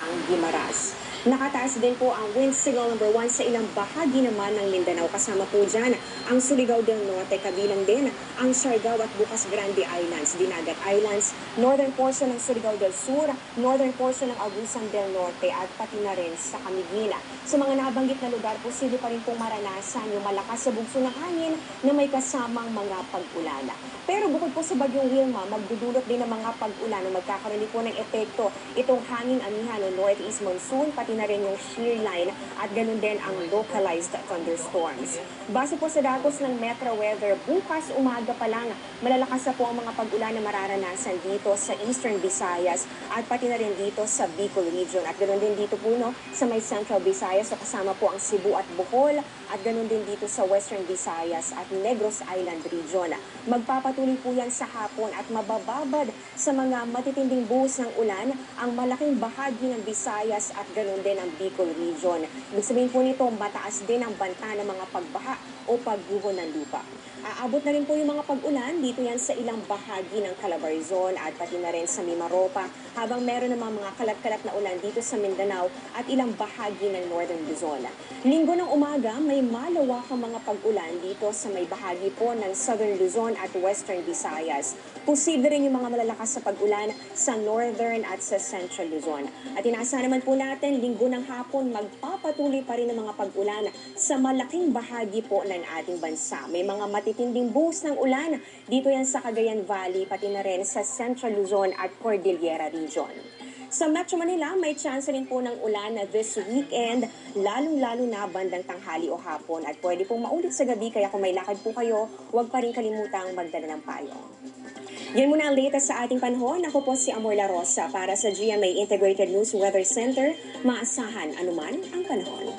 ng Guimaras. Nakataas din po ang wind signal number 1 sa ilang bahagi naman ng Mindanao. Kasama po dyan ang Surigao del Norte, kabilang din ang Siargao at Bukas Grande Islands, Dinagat Islands, northern portion ng Surigao del Sur, northern portion ng Agusan del Norte at pati na rin sa Camiguina. Sa mga nabanggit na lugar, posible pa rin pong maranasan yung malakas sa bugso ng hangin na may kasamang mga pag-ulan. Pero bukod po sa bagyong Wilma, magdudulot din ng mga pag-ulan na magkakaroon din po ng epekto itong hangin amihan o northeast monsoon, pati na rin yung shear line at ganun din ang localized thunderstorms. Base po sa datos ng Metro Weather, bukas umaga pa lang malalakas na po ang mga pag-ulan na mararanasan dito sa Eastern Visayas at pati na rin dito sa Bicol Region. At ganun din dito po sa may Central Visayas, so kasama po ang Cebu at Bohol at ganun din dito sa Western Visayas at Negros Island Region. Magpapatuloy po yan sa hapon at mabababad sa mga matitinding buhos ng ulan ang malaking bahagi ng Visayas at ganun din ang Bicol Region. Ibig sabihin po nito, mataas din ang banta ng mga pagbaha o pagguho ng lupa. Aabot na rin po yung mga pag-ulan dito yan sa ilang bahagi ng Calabarzon at pati na rin sa Mimaropa, habang meron namang mga kalat-kalat na ulan dito sa Mindanao at ilang bahagi ng Northern Luzon. Linggo ng umaga, may malawakang mga pag-ulan dito sa may bahagi po ng Southern Luzon at Western Visayas. Posible rin yung mga malalakas sa pag-ulan sa Northern at sa Central Luzon. At inaasahan naman po natin, linggo ng hapon, magpapatuloy pa rin ang mga pag-ulan sa malaking bahagi po ng ating bansa. May mga matitinding buhos ng ulan dito yan sa Cagayan Valley, pati na rin sa Central Luzon at Cordillera Region. Sa Metro Manila, may chance rin po ng ulan this weekend, lalong-lalo na bandang tanghali o hapon. At pwede pong maulit sa gabi, kaya kung may lakad po kayo, huwag pa rin kalimutang magdala ng payong. Yan muna ang latest sa ating panahon. Ako po si Amor La Rosa para sa GMA Integrated News Weather Center. Maasahan anuman ang panahon.